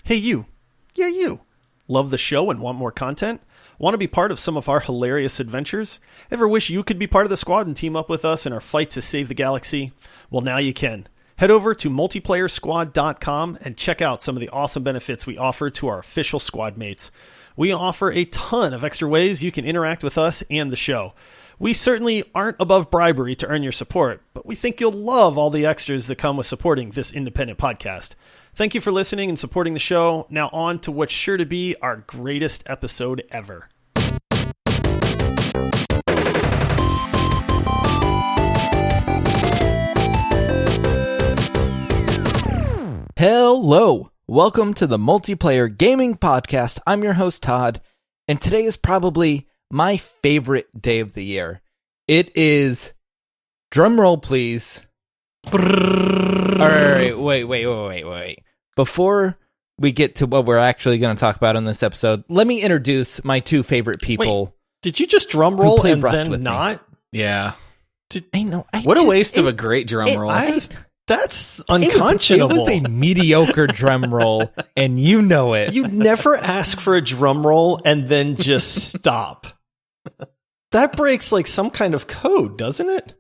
Hey you. Yeah, you. Love the show and want more content? Want to be part of some of our hilarious adventures? Ever wish you could be part of the squad and team up with us in our fight to save the galaxy? Well, now you can. Head over to multiplayersquad.com and check out some of the awesome benefits we offer to our official squad mates. We offer a ton of extra ways you can interact with us and the show. We certainly aren't above bribery to earn your support, but we think you'll love all the extras that come with supporting this independent podcast. Thank you for listening and supporting the show. Now on to what's sure to be our greatest episode ever. Hello, welcome to the Multiplayer Gaming Podcast. I'm your host, Todd, and today is probably my favorite day of the year. It is, drum roll please. All right, wait. Before we get to what we're actually going to talk about in this episode, let me introduce my two favorite people. Wait, did you just drum roll and then not? Me. Yeah. What a waste of a great drum roll. That's unconscionable. It was a mediocre drum roll, and you know it. You never ask for a drum roll and then just stop. That breaks like some kind of code, doesn't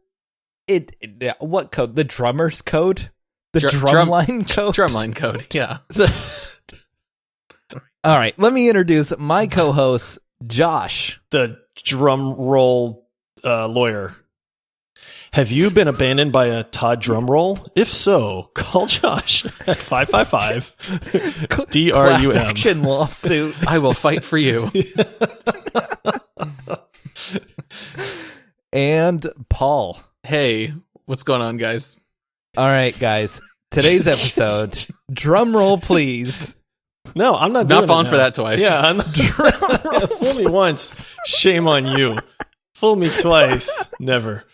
it? What code? The drummer's code? The drumline code? Drumline code, yeah. All right, let me introduce my co-host, Josh. The drum roll lawyer. Have you been abandoned by a Todd drum roll? If so, call Josh at 555-DRUM. Class action lawsuit. I will fight for you. And Paul. Hey, what's going on, guys? All right, guys. Today's episode. Drum roll, please. No, I'm not doing it. Not falling for that twice. Yeah, I'm not. Fool me once, shame on you. Fool me twice, never.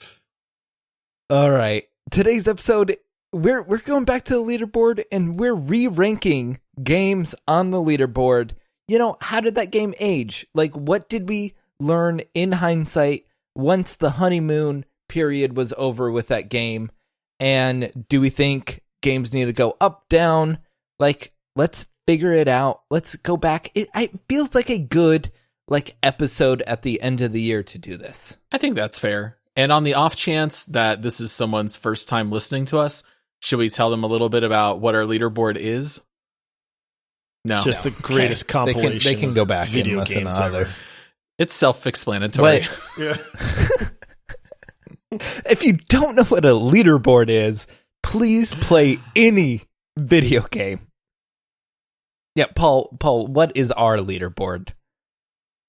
All right. Today's episode, we're going back to the leaderboard, and we're re-ranking games on the leaderboard. You know, how did that game age? Like, what did we learn in hindsight once the honeymoon period was over with that game? And do we think games need to go up, down? Like, let's figure it out. Let's go back. It feels like a good episode at the end of the year to do this. I think that's fair. And on the off chance that this is someone's first time listening to us, should we tell them a little bit about what our leaderboard is? No. Just the greatest compilation. They can go back video and listen games to other. It's self-explanatory. Yeah. If you don't know what a leaderboard is, please play any video game. Yeah, Paul, what is our leaderboard?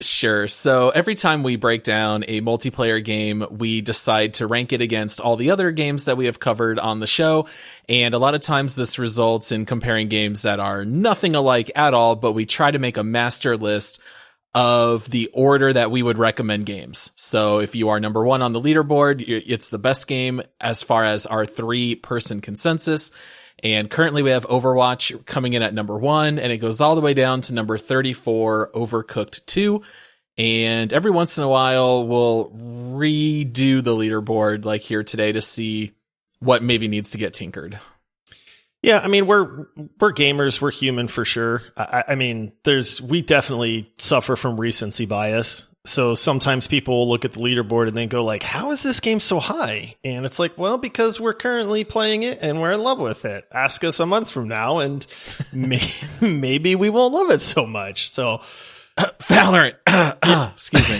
Sure. So every time we break down a multiplayer game, we decide to rank it against all the other games that we have covered on the show. And a lot of times this results in comparing games that are nothing alike at all, but we try to make a master list of the order that we would recommend games. So if you are number one on the leaderboard, it's the best game as far as our 3-person consensus. And currently we have Overwatch coming in at number 1, and it goes all the way down to number 34, Overcooked 2. And every once in a while, we'll redo the leaderboard like here today to see what maybe needs to get tinkered. Yeah, I mean, we're gamers, we're human for sure. I mean, we definitely suffer from recency bias. So sometimes people will look at the leaderboard and they go like, how is this game so high? And it's like, well, because we're currently playing it and we're in love with it. Ask us a month from now and maybe we won't love it so much. So Valorant, excuse me.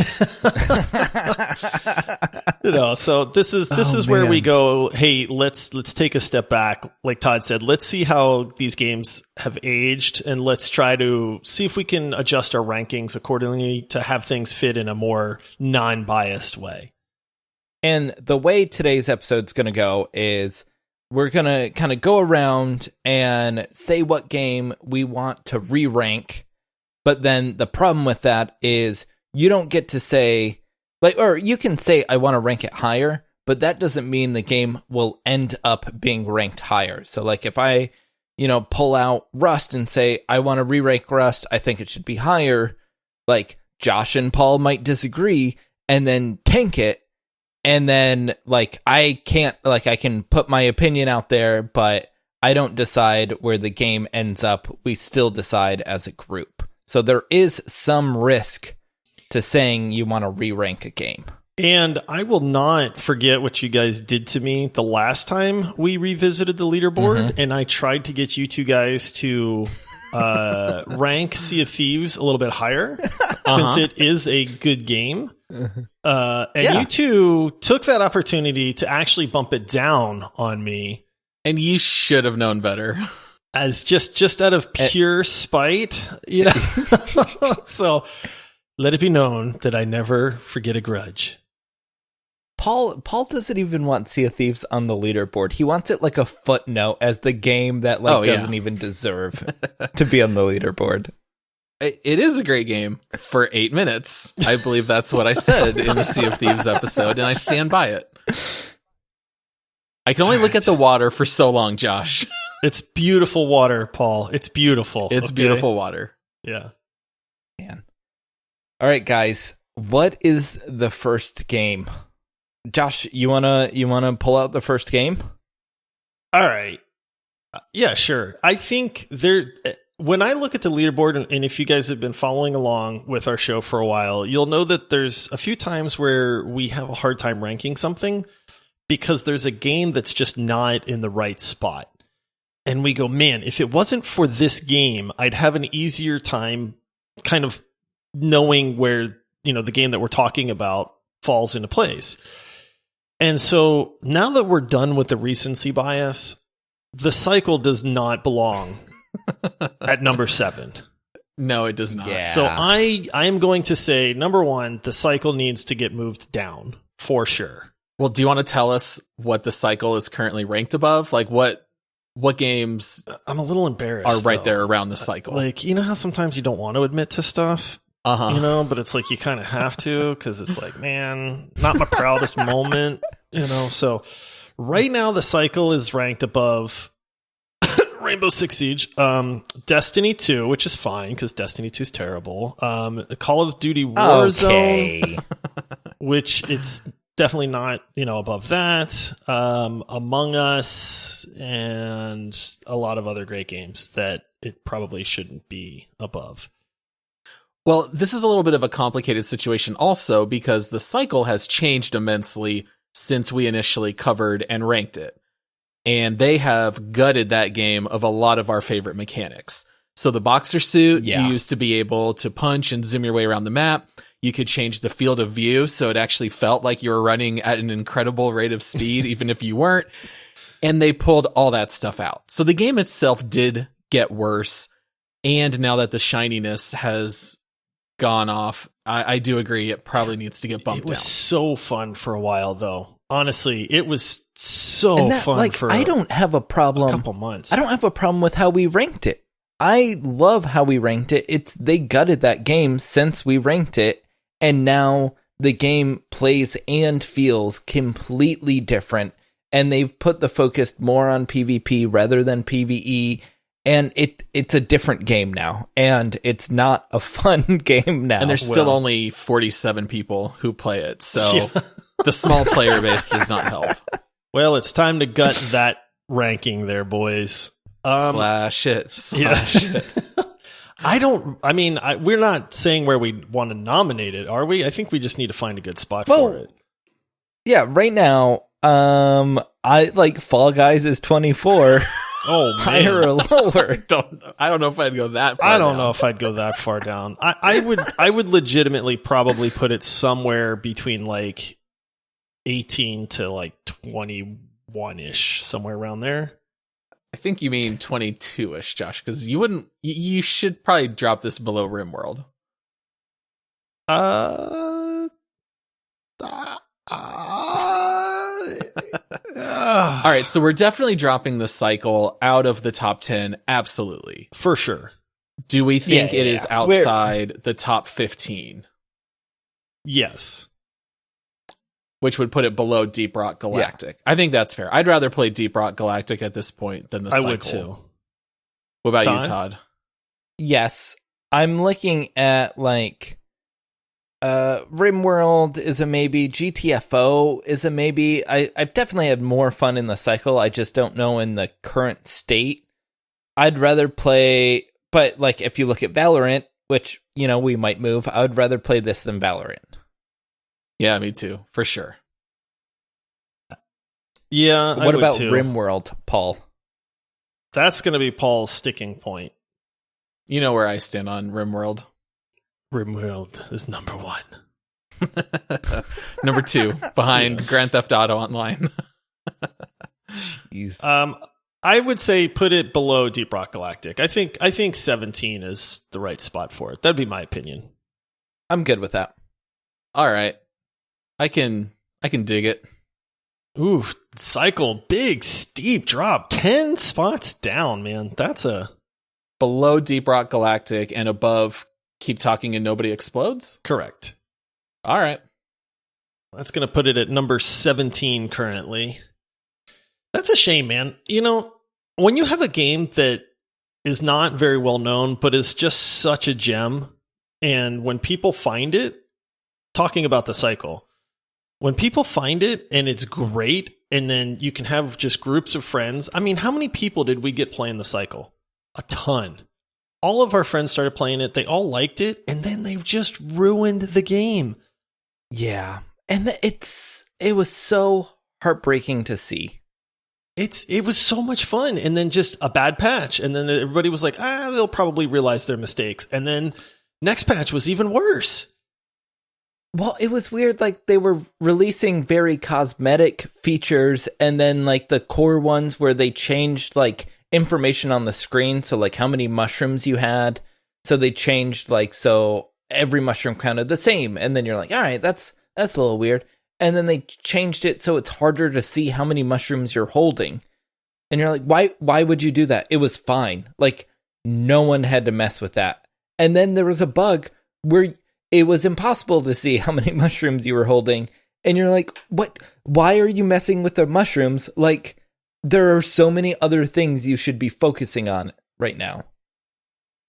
So this is where we go, hey, let's take a step back. Like Todd said, let's see how these games have aged, and let's try to see if we can adjust our rankings accordingly to have things fit in a more non-biased way. And the way today's episode's going to go is we're going to kind of go around and say what game we want to re-rank. But then the problem with that is you don't get to say, or you can say, I want to rank it higher, but that doesn't mean the game will end up being ranked higher. So like if I, pull out Rust and say, I want to re-rank Rust, I think it should be higher. Like Josh and Paul might disagree and then tank it. And then I can put my opinion out there, but I don't decide where the game ends up. We still decide as a group. So there is some risk to saying you want to re-rank a game. And I will not forget what you guys did to me the last time we revisited the leaderboard, and I tried to get you two guys to rank Sea of Thieves a little bit higher, since it is a good game. You two took that opportunity to actually bump it down on me. And you should have known better. As just out of pure spite, you know. So let it be known that I never forget a grudge. Paul doesn't even want Sea of Thieves on the leaderboard. He wants it like a footnote as the game that doesn't even deserve to be on the leaderboard. It is a great game for 8 minutes. I believe that's what I said in the Sea of Thieves episode, and I stand by it. I can only look at the water for so long, Josh. It's beautiful water, Paul. It's beautiful. It's beautiful water. Yeah. Man. All right, guys. What is the first game? Josh, you wanna pull out the first game? All right. Yeah, sure. I think when I look at the leaderboard, and if you guys have been following along with our show for a while, you'll know that there's a few times where we have a hard time ranking something because there's a game that's just not in the right spot. And we go, man, if it wasn't for this game, I'd have an easier time kind of knowing where, the game that we're talking about falls into place. And so now that we're done with the recency bias, the cycle does not belong at number 7. No, it does not. Yeah. So I am going to say, number 1, the cycle needs to get moved down for sure. Well, do you want to tell us what the cycle is currently ranked above? Like what games I'm a little embarrassed. Are right there around the cycle? Like, you know how sometimes you don't want to admit to stuff? But it's like you kind of have to, because it's like, man, not my proudest moment, So right now the cycle is ranked above Rainbow Six Siege, Destiny 2, which is fine because Destiny 2 is terrible. Call of Duty Warzone, which it's definitely not, above that. Among Us, and a lot of other great games that it probably shouldn't be above. Well, this is a little bit of a complicated situation also because the cycle has changed immensely since we initially covered and ranked it. And they have gutted that game of a lot of our favorite mechanics. So the boxer suit, you used to be able to punch and zoom your way around the map. You could change the field of view so it actually felt like you were running at an incredible rate of speed, even if you weren't. And they pulled all that stuff out. So the game itself did get worse. And now that the shininess has gone off, I do agree it probably needs to get bumped down. It was so fun for a while, though. Honestly, it was so fun for I don't have a problem. A couple months. I don't have a problem with how we ranked it. I love how we ranked it. They gutted that game since we ranked it, and now the game plays and feels completely different, and they've put the focus more on PvP rather than PvE. And it's a different game now, and it's not a fun game now. And there's still only 47 people who play it, so the small player base does not help. Well, it's time to gut that ranking there, boys. Slash it. We're not saying where we want to nominate it, are we? I think we just need to find a good spot for it. Yeah, right now, I like Fall Guys is 24. Oh, man. Higher or lower? I don't know if I'd go that far. I don't know if I'd go that far down. I would legitimately probably put it somewhere between like 18 to like 21-ish, somewhere around there. I think you mean 22-ish, Josh, because you should probably drop this below RimWorld. All right, so we're definitely dropping the cycle out of the top 10, absolutely. For sure. Do we think it is outside the top 15? Yes. Which would put it below Deep Rock Galactic. I think that's fair. I'd rather play Deep Rock Galactic at this point than the cycle. I would too. What about you, Todd? Yes. I'm looking at like RimWorld is a maybe. GTFO is a maybe. I've definitely had more fun in the cycle. I just don't know in the current state. I'd rather play, but like if you look at Valorant, which, you know, we might move, I would rather play this than Valorant. Yeah, me too, for sure. Yeah, what about RimWorld, Paul? That's going to be Paul's sticking point. You know where I stand on RimWorld. RimWorld is number 1. Number 2, behind Grand Theft Auto Online. Jeez. I would say put it below Deep Rock Galactic. I think 17 is the right spot for it. That'd be my opinion. I'm good with that. All right. I can dig it. Ooh, cycle, big, steep drop. 10 spots down, man. That's a... Below Deep Rock Galactic and above Keep Talking and Nobody Explodes? Correct. All right. That's going to put it at number 17 currently. That's a shame, man. You know, when you have a game that is not very well known, but is just such a gem, and when people find it, talking about the cycle, when people find it and it's great, and then you can have just groups of friends. I mean, how many people did we get playing the cycle? A ton. All of our friends started playing it. They all liked it, and then they've just ruined the game. Yeah. And it was so heartbreaking to see. It was so much fun, and then just a bad patch, and then everybody was like, they'll probably realize their mistakes, and then next patch was even worse. Well, it was weird, like they were releasing very cosmetic features, and then like the core ones where they changed like information on the screen, so like how many mushrooms you had, so they changed like so every mushroom counted the same, and then you're like, all right, that's a little weird. And then they changed it so it's harder to see how many mushrooms you're holding. And you're like, why would you do that? It was fine. Like, no one had to mess with that. And then there was a bug where it was impossible to see how many mushrooms you were holding. And you're like, what? Why are you messing with the mushrooms? Like, there are so many other things you should be focusing on right now.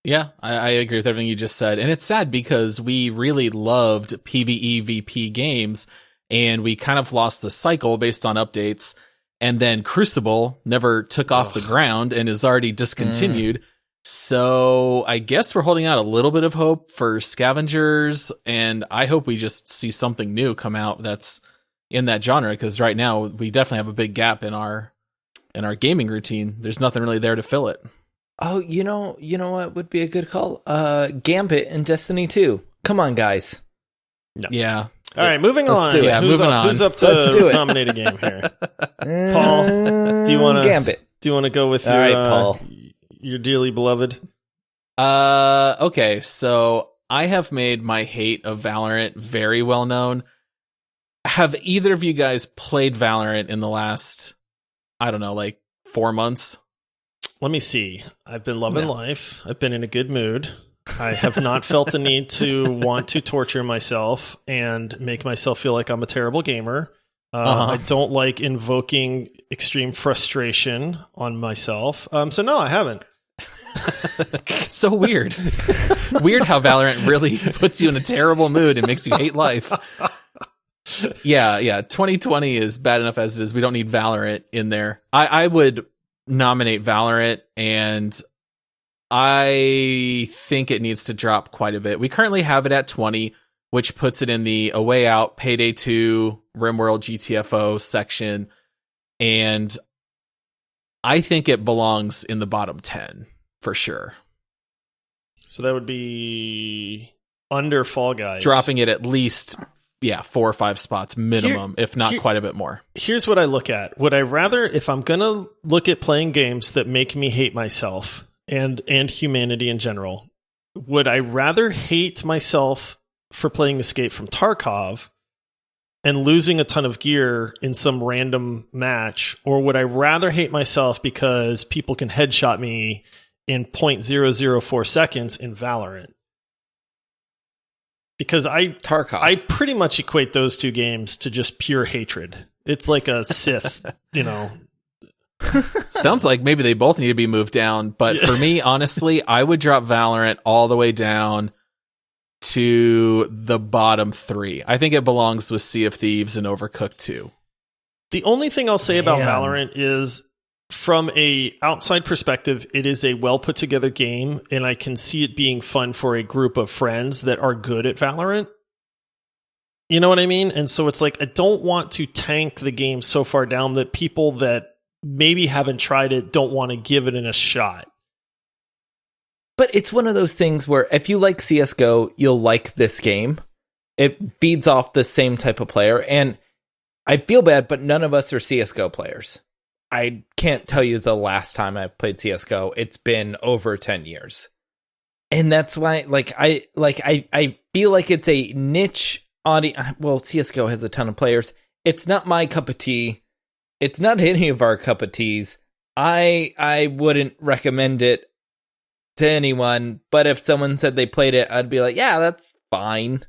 Yeah, I agree with everything you just said. And it's sad because we really loved PvE/VP games, and we kind of lost the cycle based on updates. And then Crucible never took off the ground and is already discontinued. So I guess we're holding out a little bit of hope for Scavengers, and I hope we just see something new come out that's in that genre, because right now we definitely have a big gap in our gaming routine. There's nothing really there to fill it. Oh, you know what would be a good call? Gambit in Destiny 2. Come on, guys. No. Yeah. All right, moving on. Do it. Yeah, moving on. Who's up to nominate a game here? Paul, do you want to Gambit? Do you want to go with your right, Paul, your dearly beloved? Okay, so I have made my hate of Valorant very well known. Have either of you guys played Valorant in the last, I don't know, like 4 months? Let me see. I've been loving life. I've been in a good mood. I have not felt the need to want to torture myself and make myself feel like I'm a terrible gamer. I don't like invoking extreme frustration on myself. So no, I haven't. So weird. Weird how Valorant really puts you in a terrible mood and makes you hate life. Yeah. 2020 is bad enough as it is. We don't need Valorant in there. I would nominate Valorant, and I think it needs to drop quite a bit. We currently have it at 20, which puts it in the A Way Out, Payday 2, RimWorld, GTFO section, and I think it belongs in the bottom 10 for sure. So that would be under Fall Guys. Dropping it at least 4 or 5 spots minimum, if not quite a bit more. Here's what I look at. Would I rather, if I'm going to look at playing games that make me hate myself and humanity in general, would I rather hate myself for playing Escape from Tarkov and losing a ton of gear in some random match, or would I rather hate myself because people can headshot me in 0.004 seconds in Valorant? Because I pretty much equate those two games to just pure hatred. It's like a Sith, Sounds like maybe they both need to be moved down. But for me, honestly, I would drop Valorant all the way down to the bottom 3. I think it belongs with Sea of Thieves and Overcooked 2. The only thing I'll say about Valorant is, from a outside perspective, it is a well put together game, and I can see it being fun for a group of friends that are good at Valorant. You know what I mean? And so it's like, I don't want to tank the game so far down that people that maybe haven't tried it don't want to give it a shot. But it's one of those things where if you like CSGO, you'll like this game. It feeds off the same type of player. And I feel bad, but none of us are CSGO players. I can't tell you the last time I played CSGO. It's been over 10 years. And that's why I feel like it's a niche audience. Well, CSGO has a ton of players. It's not my cup of tea. It's not any of our cup of teas. I wouldn't recommend it to anyone, but if someone said they played it, I'd be like, yeah, that's fine.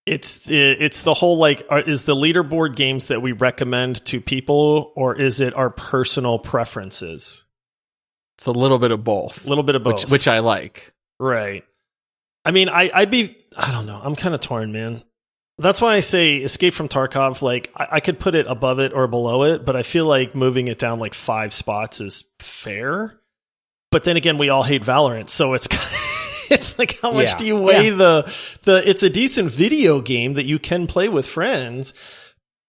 It's the whole, like, is the leaderboard games that we recommend to people, or is it our personal preferences? It's a little bit of both. A little bit of both. Which I like. Right. I mean, I don't know. I'm kind of torn, man. That's why I say Escape from Tarkov, like, I could put it above it or below it, but I feel like moving it down like 5 spots is fair. But then again, we all hate Valorant, so it's it's like, how much do you weigh the it's a decent video game that you can play with friends,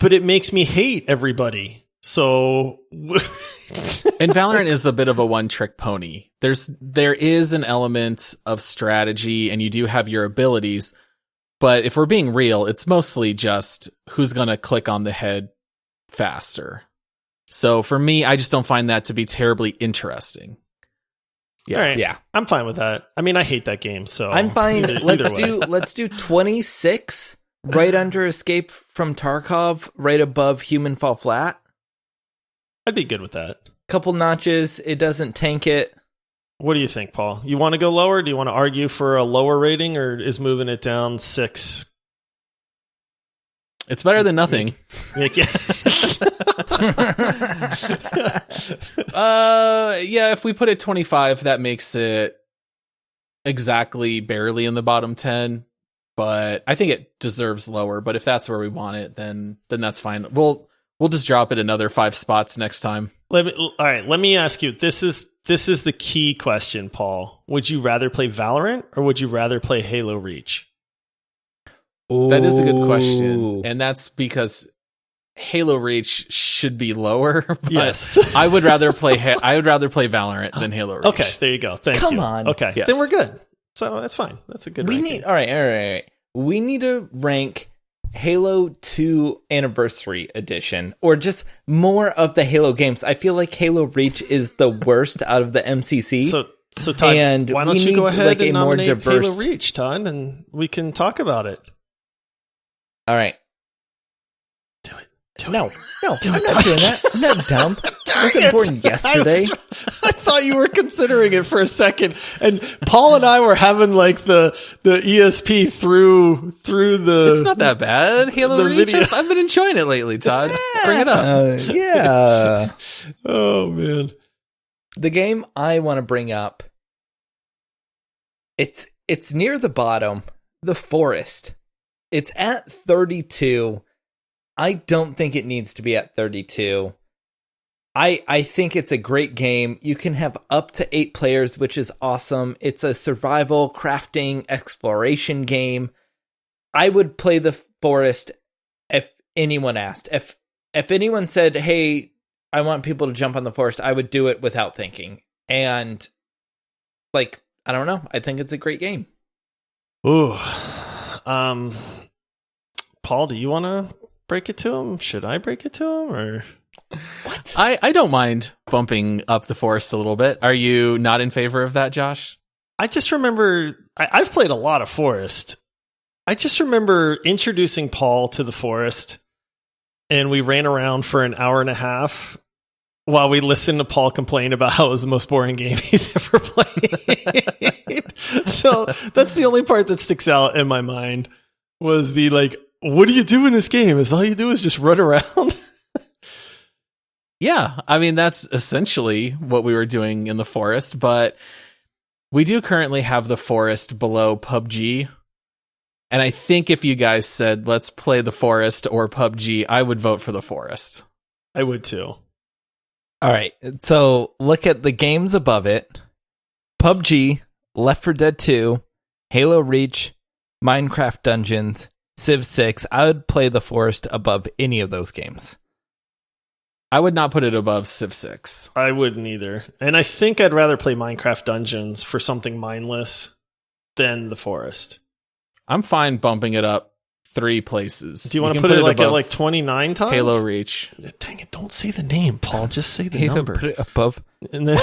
but it makes me hate everybody. So and Valorant is a bit of a one-trick pony. There is an element of strategy, and you do have your abilities, but if we're being real, it's mostly just who's going to click on the head faster. So for me, I just don't find that to be terribly interesting. Yeah, right. Yeah, I'm fine with that. I mean, I hate that game, so I'm fine. Let's do 26 right under Escape from Tarkov, right above Human Fall Flat. I'd be good with that. Couple notches. It doesn't tank it. What do you think, Paul? You want to go lower? Do you want to argue for a lower rating, or is moving it down 6? It's better than nothing. Yeah, if we put it 25, that makes it exactly barely in the bottom 10. But I think it deserves lower. But if that's where we want it, then that's fine. We'll just drop it another 5 spots next time. All right, let me ask you. This is the key question, Paul. Would you rather play Valorant or would you rather play Halo Reach? That is a good question, and that's because Halo Reach should be lower. But yes, I would rather play Valorant than Halo Reach. Okay, there you go. Thank you. Come on. Okay, yes. Then we're good. So that's fine. That's a good. Ranking. All right. We need to rank Halo 2 Anniversary Edition, or just more of the Halo games. I feel like Halo Reach is the worst out of the MCC. So Todd, and why don't you go ahead and nominate more diverse Halo Reach, Todd, and we can talk about it. All right. Do it. No, I'm not doing that. I'm not dumb. It was important yesterday. I thought you were considering it for a second, and Paul and I were having like the ESP through the. It's not that bad. Halo Reach. I've been enjoying it lately, Todd. Yeah. Bring it up. Yeah. Oh man. The game I want to bring up. It's near the bottom. The Forest. It's at 32. I don't think it needs to be at 32. I think it's a great game. You can have up to 8 players, which is awesome. It's a survival, crafting, exploration game. I would play the Forest if anyone asked. If anyone said, hey, I want people to jump on the Forest, I would do it without thinking. And, like, I don't know. I think it's a great game. Ooh. Paul, do you want to break it to him? Should I break it to him, or what? I don't mind bumping up the Forest a little bit. Are you not in favor of that, Josh? I just remember I've played a lot of Forest. I just remember introducing Paul to the Forest, and we ran around for an hour and a half while we listened to Paul complain about how it was the most boring game he's ever played. So that's the only part that sticks out in my mind, was the, like, what do you do in this game? Is all you do is just run around? Yeah, I mean, that's essentially what we were doing in the Forest, but we do currently have the Forest below PUBG And I think if you guys said, let's play the Forest or PUBG, I would vote for the Forest. I would too. All right. So look at the games above it. PUBG, Left 4 Dead 2, Halo Reach, Minecraft Dungeons, Civ 6. I would play the Forest above any of those games. I would not put it above Civ 6. I wouldn't either. And I think I'd rather play Minecraft Dungeons for something mindless than the Forest. I'm fine bumping it up 3 places. Do you want to put it like at like 29 times? Halo Reach. Dang it, don't say the name, Paul. Just say the Halo, number. put it above. And then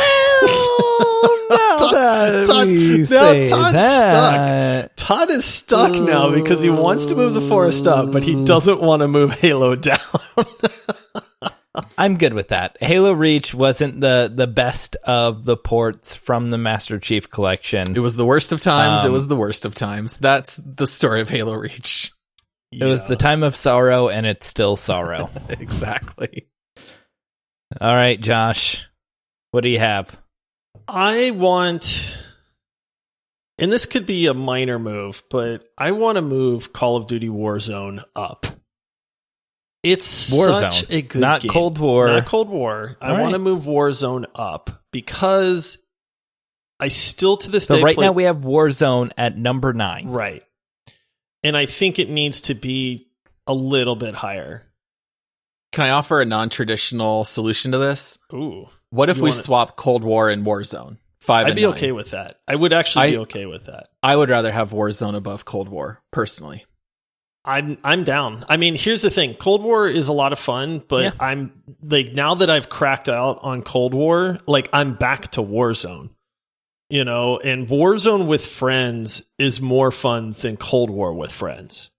Todd is stuck now because he wants to move the Forest up, but he doesn't want to move Halo down. I'm good with that. Halo Reach wasn't the best of the ports from the Master Chief Collection. It was the worst of times. It was the worst of times. That's the story of Halo Reach. It was the time of sorrow, and it's still sorrow. Exactly. All right, Josh. What do you have? I want, and this could be a minor move, but I want to move Call of Duty Warzone up. It's such a good not game. Cold War. Not Cold War. I want to move Warzone up because I still to this day. So right now we have Warzone at number 9. Right. And I think it needs to be a little bit higher. Can I offer a non-traditional solution to this? Ooh. What if we swap Cold War and Warzone? 5 I'd and be 9? okay with that. I would actually be okay with that. I would rather have Warzone above Cold War, personally. I'm down. I mean, here's the thing. Cold War is a lot of fun, but I'm like, now that I've cracked out on Cold War, like I'm back to Warzone. You know, and Warzone with friends is more fun than Cold War with friends.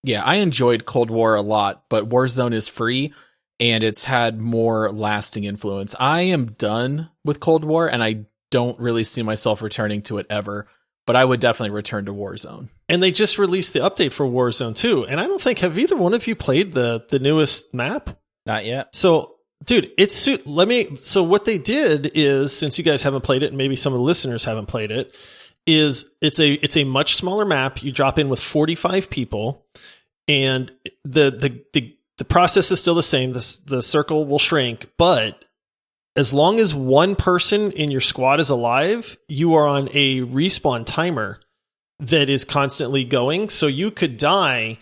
Yeah, I enjoyed Cold War a lot, but Warzone is free and it's had more lasting influence. I am done with Cold War and I don't really see myself returning to it ever, but I would definitely return to Warzone. And they just released the update for Warzone too. And I don't think, have either one of you played the newest map? Not yet. So, dude, so what they did is, since you guys haven't played it and maybe some of the listeners haven't played it, is it's a much smaller map. You drop in with 45 people and the process is still the same. The circle will shrink, but as long as one person in your squad is alive, you are on a respawn timer that is constantly going. So you could die,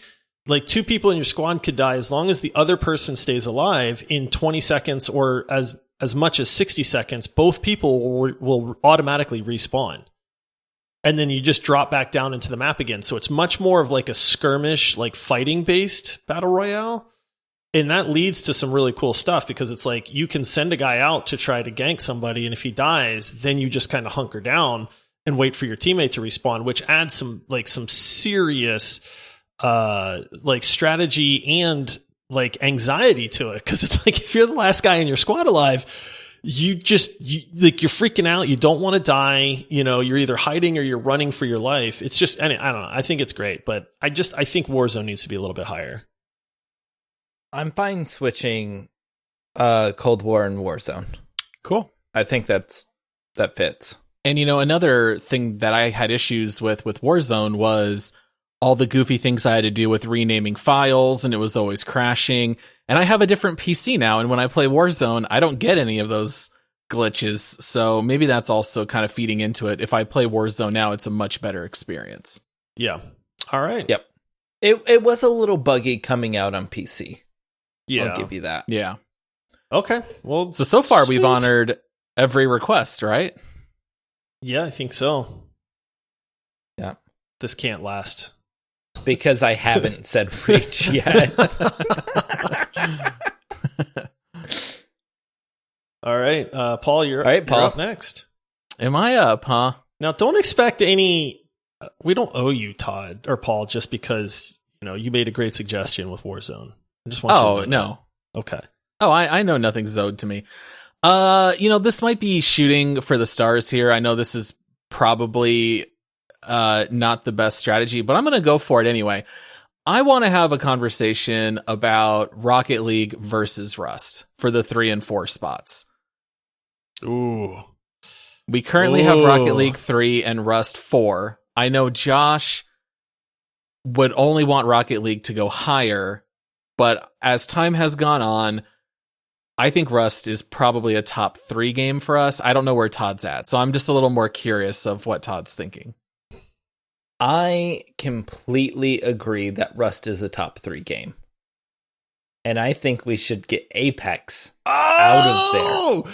like 2 people in your squad could die as long as the other person stays alive in 20 seconds or as much as 60 seconds. Both people will automatically respawn. And then you just drop back down into the map again. So it's much more of like a skirmish, like fighting based battle royale. And that leads to some really cool stuff because it's like you can send a guy out to try to gank somebody. And if he dies, then you just kind of hunker down and wait for your teammate to respawn, which adds some serious like strategy and like anxiety to it. Cause it's like, if you're the last guy in your squad alive, you're freaking out. You don't want to die. You know, you're either hiding or you're running for your life. It's just, I don't know. I think it's great, but I think Warzone needs to be a little bit higher. I'm fine switching Cold War and Warzone. Cool. I think that fits. And, you know, another thing that I had issues with Warzone was all the goofy things I had to do with renaming files, and it was always crashing. And I have a different PC now, and when I play Warzone, I don't get any of those glitches. So maybe that's also kind of feeding into it. If I play Warzone now, it's a much better experience. Yeah. All right. Yep. It was a little buggy coming out on PC. Yeah. I'll give you that. Yeah. Okay. Well, so far we've honored every request, right? Yeah, I think so. Yeah. This can't last. Because I haven't said Reach yet. All right. Paul, you're up next. Am I up, huh? Now, don't expect any... we don't owe you, Todd, or Paul, just because, you know, you made a great suggestion with Warzone. I just want you to know that. Okay. Oh, I know nothing's owed to me. You know, this might be shooting for the stars here. I know this is probably not the best strategy, but I'm going to go for it anyway. I want to have a conversation about Rocket League versus Rust for the 3 and 4 spots. Ooh. We currently have Rocket League 3 and Rust 4. I know Josh would only want Rocket League to go higher. But as time has gone on, I think Rust is probably a top 3 game for us. I don't know where Todd's at, so I'm just a little more curious of what Todd's thinking. I completely agree that Rust is a top 3 game. And I think we should get Apex out of there.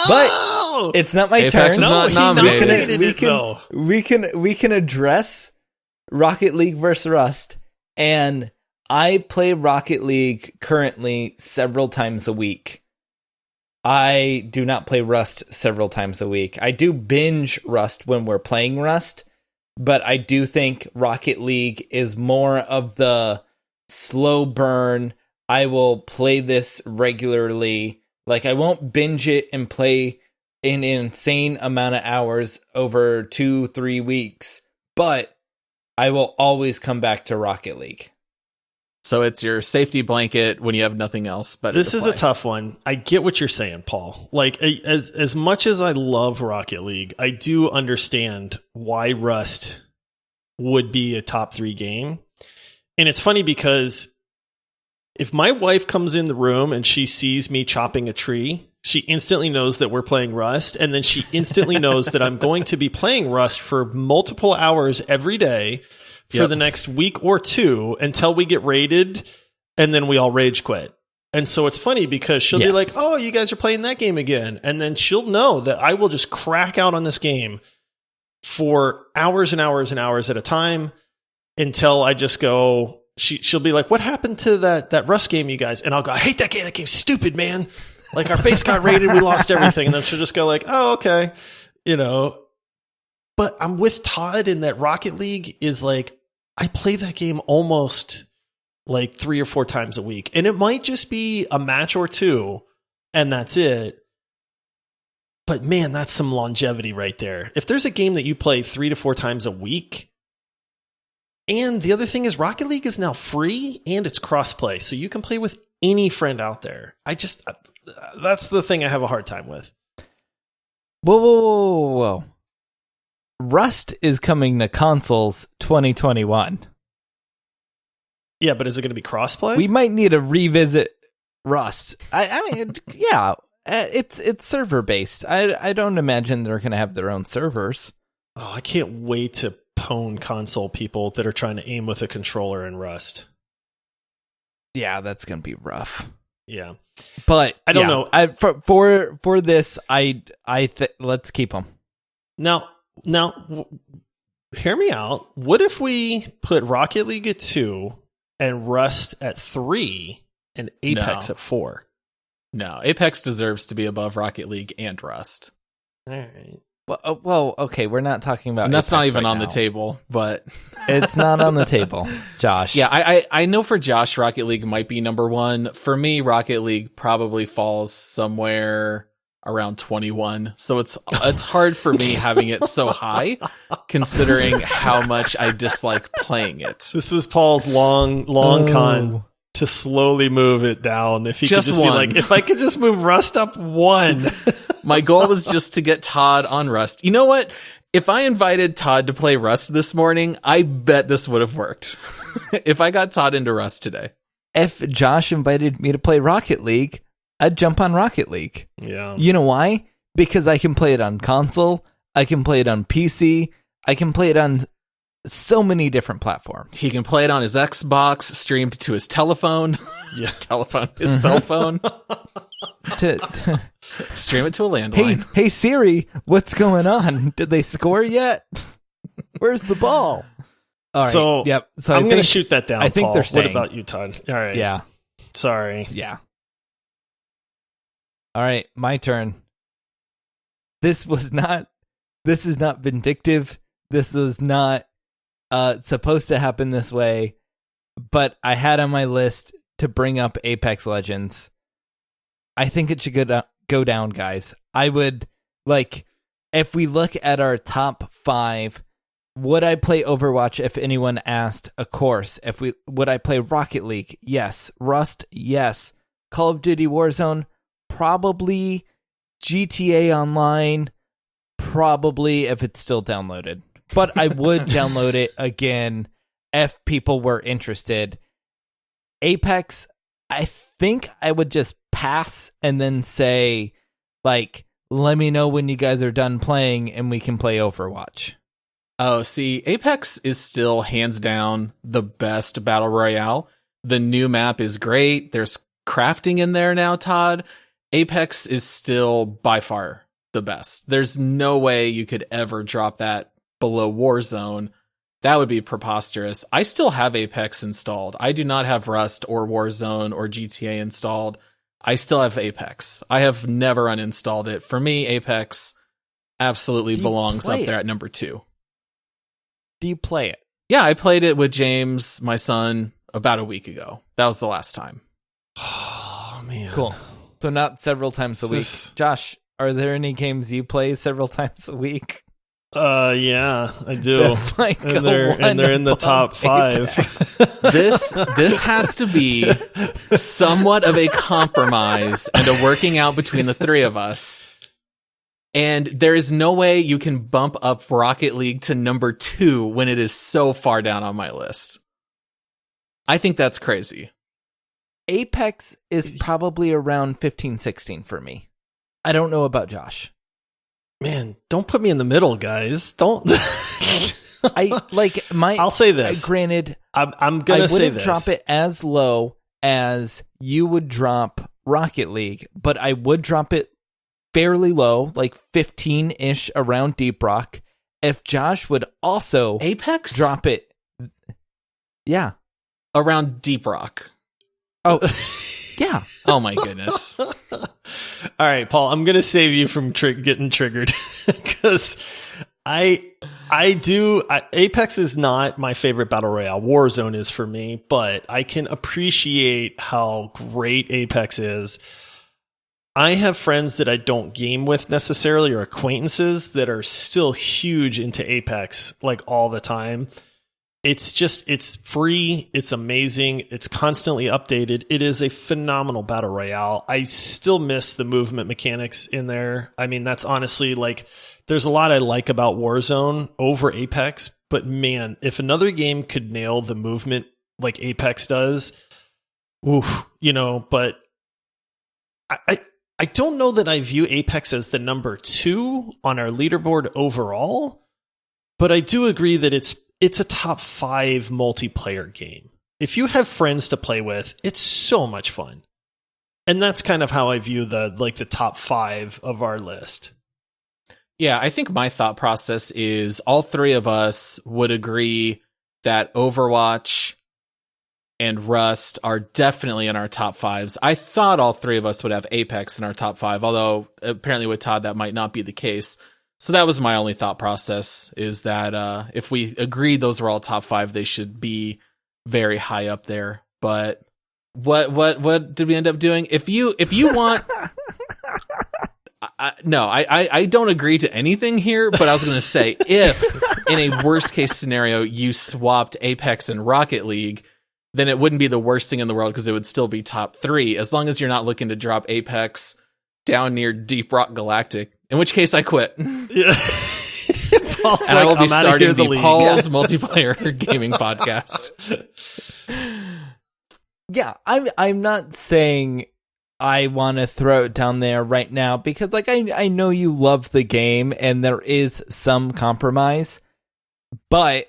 But it's not my Apex turn. is not nominated. We can address Rocket League versus Rust, and I play Rocket League currently several times a week. I do not play Rust several times a week. I do binge Rust when we're playing Rust, but I do think Rocket League is more of the slow burn. I will play this regularly. Like, I won't binge it and play an insane amount of hours over 2-3 weeks, but I will always come back to Rocket League. So it's your safety blanket when you have nothing else. But this is a tough one. I get what you're saying, Paul. Like, as much as I love Rocket League, I do understand why Rust would be a top 3 game. And it's funny because if my wife comes in the room and she sees me chopping a tree, she instantly knows that we're playing Rust. And then she instantly knows that I'm going to be playing Rust for multiple hours every day for the next week or 2 until we get raided, and then we all rage quit. And so it's funny because she'll be like, oh, you guys are playing that game again. And then she'll know that I will just crack out on this game for hours and hours and hours at a time until I just go, she'll be like, what happened to that Rust game, you guys? And I'll go, I hate that game. That game's stupid, man. Like, our base got raided. We lost everything. And then she'll just go like, oh, okay. But I'm with Todd in that Rocket League is like, I play that game almost like 3 or 4 times a week. And it might just be a match or 2, and that's it. But man, that's some longevity right there. If there's a game that you play 3 to 4 times a week, and the other thing is Rocket League is now free and it's crossplay, so you can play with any friend out there. That's the thing I have a hard time with. Whoa. Rust is coming to consoles 2021. Yeah, but is it going to be crossplay? We might need to revisit Rust. I mean, yeah, it's server based. I don't imagine they're going to have their own servers. Oh, I can't wait to pwn console people that are trying to aim with a controller in Rust. Yeah, that's going to be rough. Yeah, but I don't know. For this, let's keep them. Now, hear me out. What if we put Rocket League at 2 and Rust at 3 and Apex at 4? No, Apex deserves to be above Rocket League and Rust. All right. Well, okay, we're not talking about. And that's Apex not even right on now. the table, but it's not on the table, Josh. Yeah, I know for Josh, Rocket League might be number 1. For me, Rocket League probably falls somewhere around 21. So it's hard for me having it so high, considering how much I dislike playing it. This was Paul's long con to slowly move it down. If he just could just one. be like, if I could just move Rust up 1. My goal was just to get Todd on Rust. You know what? If I invited Todd to play Rust this morning, I bet this would have worked. If I got Todd into Rust today. If Josh invited me to play Rocket League, I'd jump on Rocket League. Yeah. You know why? Because I can play it on console, I can play it on PC, I can play it on so many different platforms. He can play it on his Xbox, streamed to his telephone. Yeah. His cell phone. Stream it to a landline. Hey Siri, what's going on? Did they score yet? Where's the ball? All right. So, yep. So I'm going to shoot that down, I think Paul. they're staying. What about you, Todd? All right. Yeah. Sorry. Yeah. All right, my turn. This is not vindictive. This is not supposed to happen this way, but I had on my list to bring up Apex Legends. I think it should go down, guys. I would, if we look at our top 5, would I play Overwatch if anyone asked? Of course. Would I play Rocket League? Yes. Rust? Yes. Call of Duty Warzone? Probably. GTA Online? Probably, if it's still downloaded. But I would download it again if people were interested. Apex, I think I would just pass and then say, like, let me know when you guys are done playing and we can play Overwatch. Oh, see, Apex is still hands down the best battle royale. The new map is great. There's crafting in there now, Todd. Apex is still by far the best. There's no way you could ever drop that below Warzone. That would be preposterous. I still have Apex installed. I do not have Rust or Warzone or GTA installed. I still have Apex. I have never uninstalled it. For me, Apex absolutely belongs up there at number 2. Do you play it? Yeah, I played it with James, my son, about a week ago. That was the last time. Oh, man. Cool. So not several times a week. Josh, are there any games you play several times a week? Yeah, I do. Like and they're in the top 5. This has to be somewhat of a compromise and a working out between the three of us. And there is no way you can bump up Rocket League to number 2 when it is so far down on my list. I think that's crazy. Apex is probably around 15, 16 for me. I don't know about Josh. Man, don't put me in the middle, guys. Don't. I'll say this. Granted, I'm gonna say this. I wouldn't drop it as low as you would drop Rocket League, but I would drop it fairly low, like 15-ish around Deep Rock. If Josh would also Apex drop it, yeah, around Deep Rock. Oh, yeah. Oh my goodness. All right, Paul, I'm going to save you from getting triggered because Apex is not my favorite battle royale. Warzone is for me, but I can appreciate how great Apex is. I have friends that I don't game with necessarily or acquaintances that are still huge into Apex like all the time. It's free. It's amazing. It's constantly updated. It is a phenomenal battle royale. I still miss the movement mechanics in there. I mean, that's honestly like, there's a lot I like about Warzone over Apex, but man, if another game could nail the movement like Apex does, but I don't know that I view Apex as the number 2 on our leaderboard overall, but I do agree that it's a top 5 multiplayer game. If you have friends to play with, it's so much fun. And that's kind of how I view the top 5 of our list. Yeah, I think my thought process is all three of us would agree that Overwatch and Rust are definitely in our top 5s. I thought all three of us would have Apex in our top 5, although apparently with Todd that might not be the case. So that was my only thought process, is that if we agreed those were all top 5, they should be very high up there. But what did we end up doing? If you want, I don't agree to anything here. But I was going to say, if in a worst case scenario you swapped Apex and Rocket League, then it wouldn't be the worst thing in the world because it would still be top 3, as long as you're not looking to drop Apex down near Deep Rock Galactic, in which case I quit. Yeah. And I will be starting the Paul's multiplayer gaming podcast. Yeah, I'm not saying I want to throw it down there right now because I know you love the game and there is some compromise, but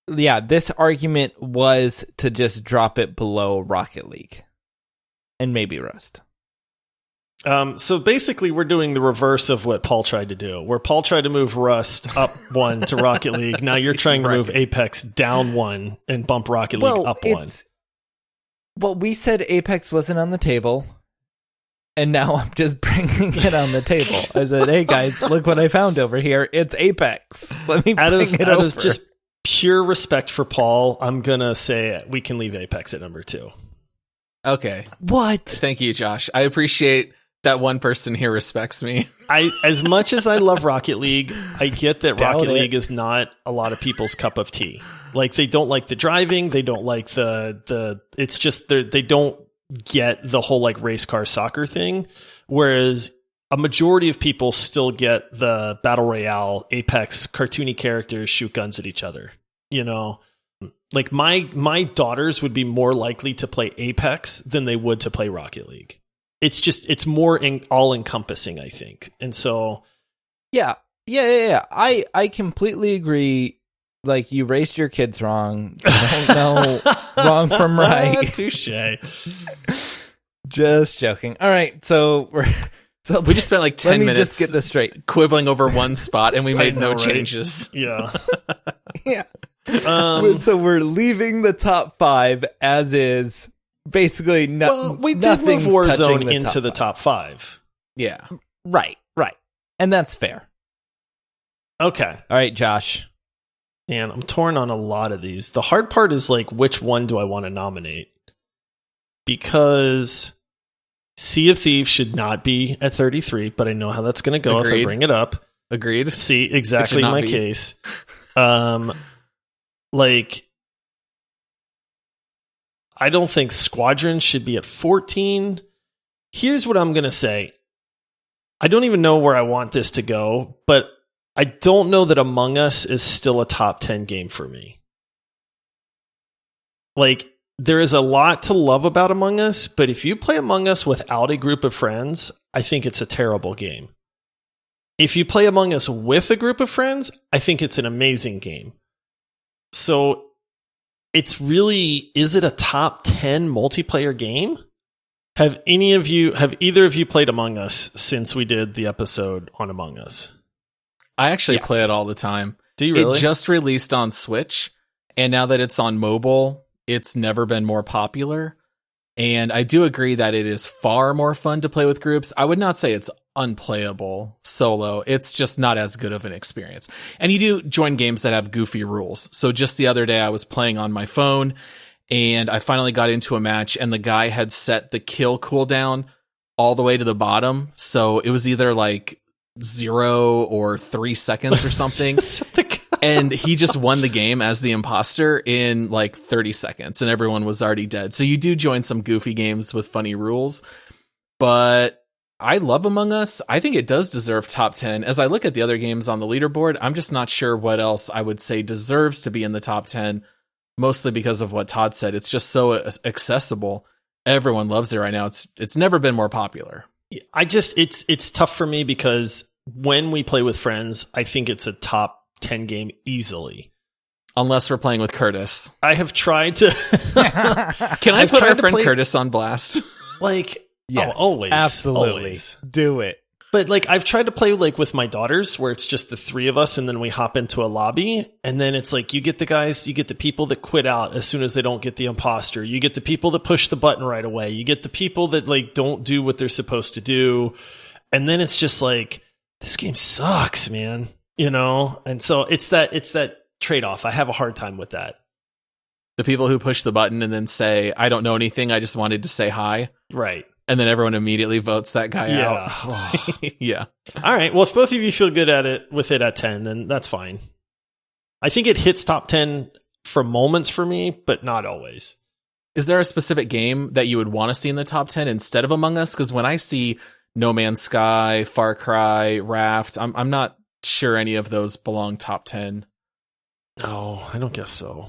yeah, this argument was to just drop it below Rocket League and maybe Rust. So basically, we're doing the reverse of what Paul tried to do, where Paul tried to move Rust up 1 to Rocket League. Now you're trying to move Apex down 1 and bump Rocket League up 1. Well, we said Apex wasn't on the table, and now I'm just bringing it on the table. I said, hey guys, look what I found over here. It's Apex. Let me bring it over. Out of just pure respect for Paul, I'm going to say we can leave Apex at number 2. Okay. What? Thank you, Josh. I appreciate that one person here respects me. As much as I love Rocket League, I get that Rocket League is not a lot of people's cup of tea. Like, they don't like the driving, they don't like it's just they don't get the whole like race car soccer thing, whereas a majority of people still get the battle royale Apex cartoony characters shoot guns at each other. Like my daughters would be more likely to play Apex than they would to play Rocket League. It's more all encompassing, I think. And so Yeah. I completely agree. Like, you raised your kids wrong. You don't know wrong from right. Touche. Just joking. All right, so we just spent like 10 minutes just get this straight. quibbling over one spot, and we made no right? changes. Yeah. Yeah. So we're leaving the top 5 as is. Basically, we did move Warzone into the top 5. Yeah. Right. And that's fair. Okay. All right, Josh. Man, I'm torn on a lot of these. The hard part is like, which one do I want to nominate? Because Sea of Thieves should not be at 33, but I know how that's going to go if I bring it up. Agreed. See, exactly my case. Like, I don't think Squadron should be at 14. Here's what I'm going to say. I don't even know where I want this to go, but I don't know that Among Us is still a top 10 game for me. Like, there is a lot to love about Among Us, but if you play Among Us without a group of friends, I think it's a terrible game. If you play Among Us with a group of friends, I think it's an amazing game. So, it's really, is it a top 10 multiplayer game? Have either of you played Among Us since we did the episode on Among Us? I actually play it all the time. Do you really? It just released on Switch, and now that it's on mobile, it's never been more popular. And I do agree that it is far more fun to play with groups. I would not say it's unplayable solo. It's just not as good of an experience. And you do join games that have goofy rules. So just the other day, I was playing on my phone, and I finally got into a match, and the guy had set the kill cooldown all the way to the bottom. So it was either like 0 or 3 seconds or something. And he just won the game as the imposter in like 30 seconds, and everyone was already dead. So you do join some goofy games with funny rules, but I love Among Us. I think it does deserve top 10. As I look at the other games on the leaderboard, I'm just not sure what else I would say deserves to be in the top 10, mostly because of what Todd said. It's just so accessible. Everyone loves it right now. It's never been more popular. It's tough for me because when we play with friends, I think it's a top 10 game easily. Unless we're playing with Curtis. I have tried to... Can I put our friend Curtis on blast? Like, yes, always. Absolutely. Always. Do it. But like, I've tried to play like with my daughters where it's just the 3 of us and then we hop into a lobby, and then it's like you get the people that quit out as soon as they don't get the imposter. You get the people that push the button right away. You get the people that like don't do what they're supposed to do. And then it's just like, this game sucks, man. You know? And so it's that trade-off. I have a hard time with that. The people who push the button and then say, I don't know anything, I just wanted to say hi. Right. And then everyone immediately votes that guy out. Yeah. All right. Well, if both of you feel good at it with it at 10, then that's fine. I think it hits top 10 for moments for me, but not always. Is there a specific game that you would want to see in the top 10 instead of Among Us? Because when I see No Man's Sky, Far Cry, Raft, I'm not sure any of those belong top 10. No, I don't guess so.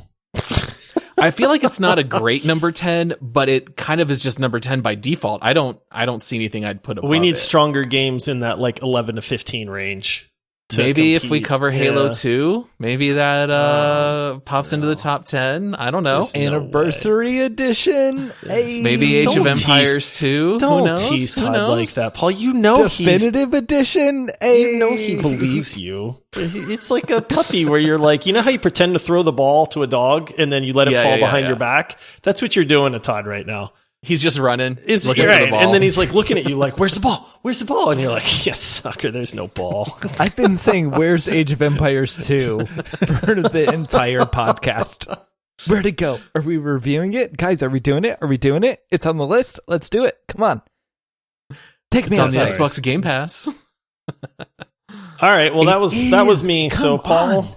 I feel like it's not a great number 10, but it kind of is just number 10 by default. I don't see anything I'd put above We need it. stronger games in that like 11 to 15 range. Maybe if we cover Halo 2, maybe that pops into the top 10. I don't know. Anniversary edition. Hey, maybe Age of Empires 2. Don't Who knows? tease Who Todd knows? like that, Paul. You know Definitive edition. You know he believes you. It's like a puppy where you're like, you know how you pretend to throw the ball to a dog and then you let it fall behind your back? That's what you're doing to Todd right now. He's just running, looking for the ball. And then he's like looking at you like, where's the ball? Where's the ball? And you're like, yes, sucker, there's no ball. I've been saying, where's Age of Empires 2 for the entire podcast. Where'd it go? Are we reviewing it? Guys, are we doing it? Are we doing it? It's on the list. Let's do it. Come on. It's on the Xbox Game Pass. All right. Well, that was me. Come so, Paul, on.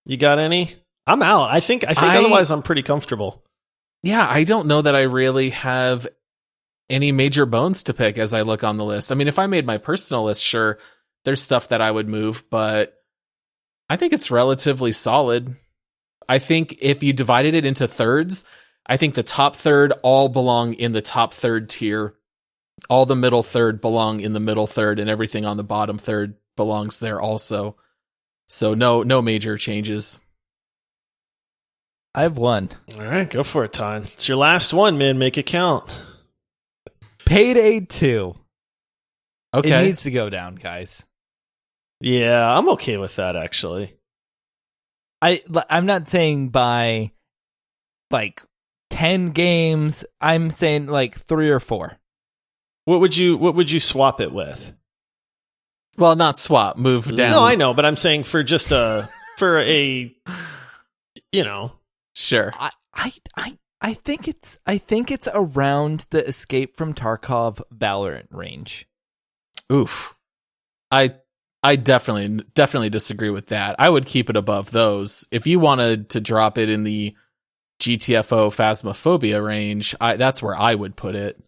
You got any? I'm out. I think otherwise I'm pretty comfortable. Yeah, I don't know that I really have any major bones to pick as I look on the list. I mean, if I made my personal list, sure, there's stuff that I would move, but I think it's relatively solid. I think if you divided it into thirds, I think the top third all belong in the top third tier. All the middle third belong in the middle third, and everything on the bottom third belongs there also. So no major changes. I have one. All right, go for it, Todd. It's your last one, man. Make it count. Payday 2. Okay. It needs to go down, guys. Yeah, I'm okay with that, actually. I'm not saying by like 10 games. I'm saying like 3 or 4. What would you swap it with? Well, not swap, move down. No, I know, but I'm saying for just Sure. I think it's around the Escape from Tarkov Valorant range. Oof. I definitely disagree with that. I would keep it above those. If you wanted to drop it in the GTFO Phasmophobia range, that's where I would put it.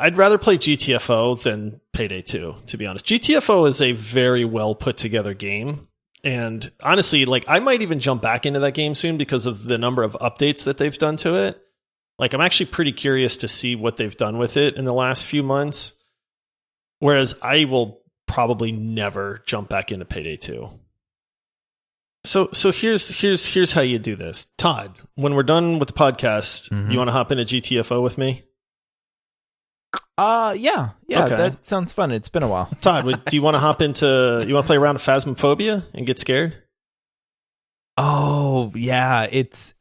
I'd rather play GTFO than Payday 2, to be honest. GTFO is a very well put together game. And honestly, like, I might even jump back into that game soon because of the number of updates that they've done to it. Like, I'm actually pretty curious to see what they've done with it in the last few months. Whereas I will probably never jump back into Payday 2. So here's how you do this. Todd, when we're done with the podcast, you want to hop into GTFO with me? Yeah, Okay. That sounds fun. It's been a while. Todd, do you want to hop into? You want to play around with Phasmophobia and get scared? Oh yeah, it's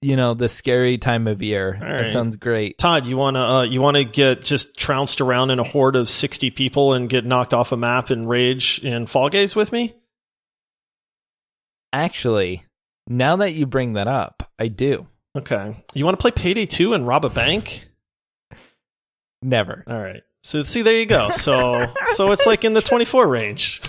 the scary time of year. All That right. sounds great. Todd, you wanna get just trounced around in a horde of 60 people and get knocked off a map and rage in Fall Guys with me? Actually, now that you bring that up, I do. Okay. You want to play Payday 2 and rob a bank? Never. All right. So see, there you go. So it's like in the 24 range.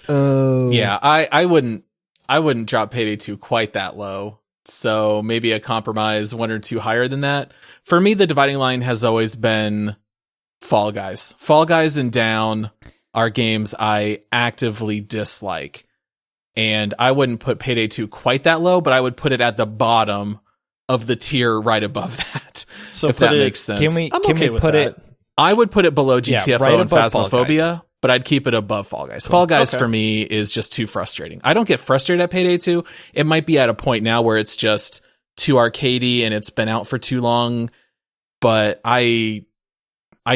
Oh Yeah, I wouldn't drop Payday 2 quite that low. So maybe a compromise 1 or 2 higher than that. For me, the dividing line has always been Fall Guys. Fall Guys and Down are games I actively dislike. And I wouldn't put Payday 2 quite that low, but I would put it at the bottom of the tier right above that. So if that makes sense. Can we with put that. it? I would put it below GTFO right and above Fall Phasmophobia, but I'd keep it above Fall Guys. Fall Guys Okay. for me is just too frustrating. I don't get frustrated at Payday 2. It might be at a point now where it's just too arcadey and it's been out for too long, but I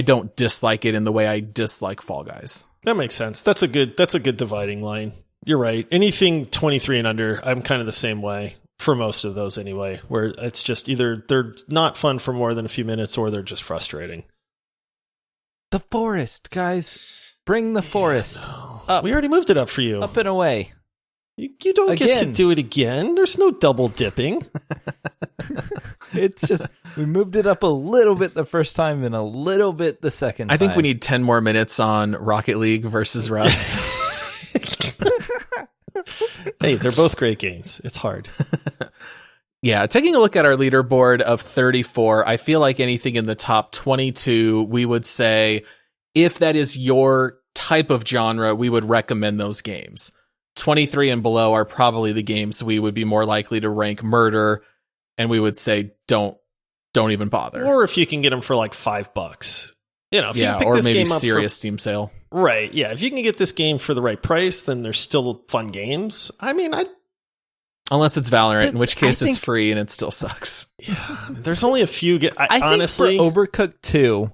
don't dislike it in the way I dislike Fall Guys. That makes sense. That's a good dividing line. You're right. Anything 23 and under, I'm kind of the same way for most of those anyway, where it's just either they're not fun for more than a few minutes or they're just frustrating. The forest, guys. Bring the forest up. We already moved it up for you. Up and away. You don't get to Again. do it again. There's no double dipping. It's just we moved it up a little bit the first time and a little bit the second time. I think we need 10 more minutes on Rocket League versus Rust. Hey, they're both great games. It's hard. Yeah, taking a look at our leaderboard of 34, I feel like anything in the top 22, we would say, if that is your type of genre, we would recommend those games. 23 and below are probably the games we would be more likely to rank murder, and we would say don't even bother. Or if you can get them for like $5. You know, if you Yeah, can pick or this maybe game up serious Steam sale. Right, yeah. If you can get this game for the right price, then there's still fun games. I mean, Unless it's Valorant, in which case I it's think- free and it still sucks. there's only a few. I honestly, think for Overcooked 2,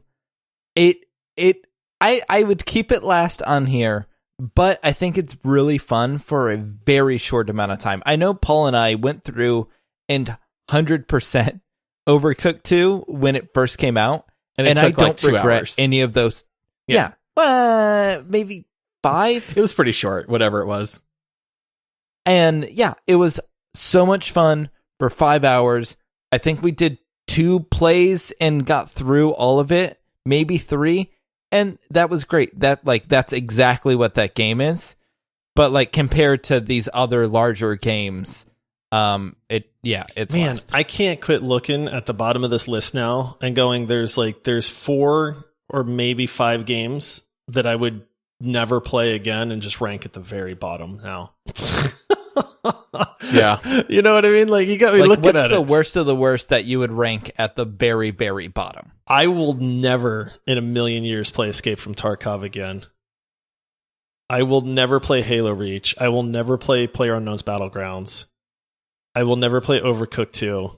I would keep it last on here, but I think it's really fun for a very short amount of time. I know Paul and I went through and 100% Overcooked 2 when it first came out, And it I took like don't 2 regret hours. any of those. Yeah. Maybe 5. It was pretty short, whatever it was. And yeah, it was so much fun for 5 hours. I think we did 2 plays and got through all of it, maybe 3. And that was great. That's exactly what that game is. But like compared to these other larger games, it's man, lost. I can't quit looking at the bottom of this list now and going, there's 4 or maybe 5 games that I would never play again and just rank at the very bottom now. Yeah. You know what I mean? Like, you got me Like, looking what's at the it. worst of the worst that you would rank at the very, very bottom? I will never in a million years play Escape from Tarkov again. I will never play Halo Reach. I will never play PlayerUnknown's Battlegrounds. I will never play Overcooked 2.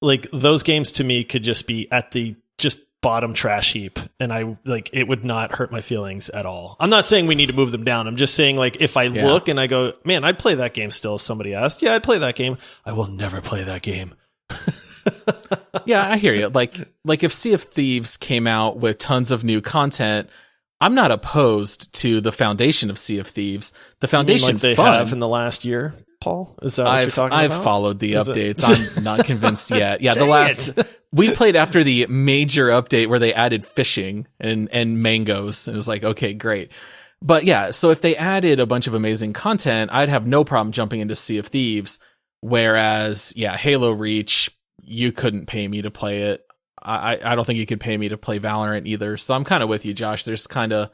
Like, those games to me could just be at the just bottom trash heap, and it would not hurt my feelings at all. I'm not saying we need to move them down. I'm just saying, like, if I look and I go, man, I'd play that game still if somebody asked. Yeah, I'd play that game. I will never play that game. Yeah, I hear you. Like if Sea of Thieves came out with tons of new content, I'm not opposed to the foundation of Sea of Thieves. The foundation's like they fun. have in the last year, Paul? Is that what you're talking about? I've followed the updates. I'm not convinced yet. Yeah, we played after the major update where they added fishing and mangoes. It was like, okay, great. But yeah, so if they added a bunch of amazing content, I'd have no problem jumping into Sea of Thieves. Whereas, yeah, Halo Reach, you couldn't pay me to play it. I don't think you could pay me to play Valorant either. So I'm kind of with you, Josh. There's kind of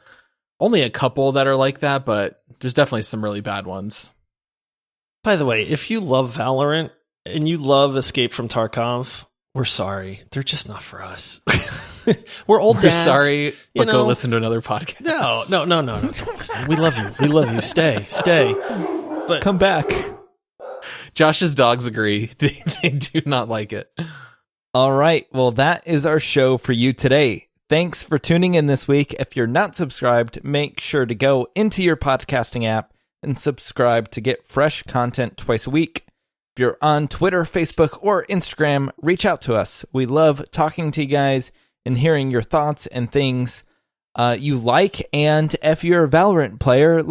only a couple that are like that, but there's definitely some really bad ones. By the way, if you love Valorant and you love Escape from Tarkov, we're sorry. They're just not for us. We're old dads. We're sorry, but go listen to another podcast. No. Don't listen. We love you. We love you. Stay. But Come back. Josh's dogs agree. They do not like it. All right. Well, that is our show for you today. Thanks for tuning in this week. If you're not subscribed, make sure to go into your podcasting app and subscribe to get fresh content twice a week. If you're on Twitter, Facebook, or Instagram, reach out to us. We love talking to you guys and hearing your thoughts and things you like. And if you're a Valorant player,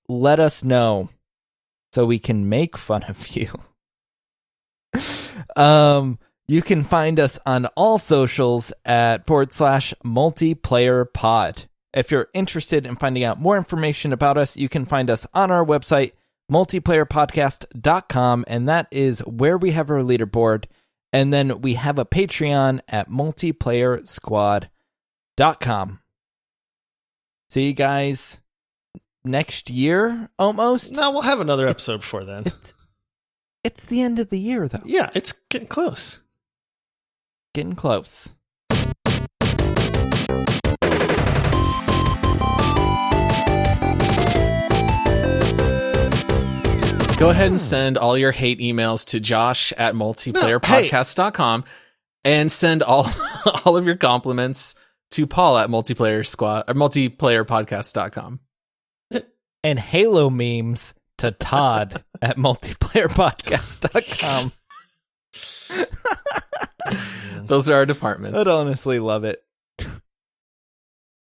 let us know so we can make fun of you. You can find us on all socials at /multiplayerpod. If you're interested in finding out more information about us, you can find us on our website, multiplayerpodcast.com, and that is where we have our leaderboard. And then we have a Patreon at multiplayersquad.com. See you guys next year, almost. No, we'll have another episode before then. It's the end of the year, though. Yeah, it's getting close. Getting close. Go ahead and send all your hate emails to Josh at multiplayerpodcast.com and send all of your compliments to Paul at multiplayerpodcast.com. And Halo memes to Todd at multiplayerpodcast.com. Those are our departments. I'd honestly love it.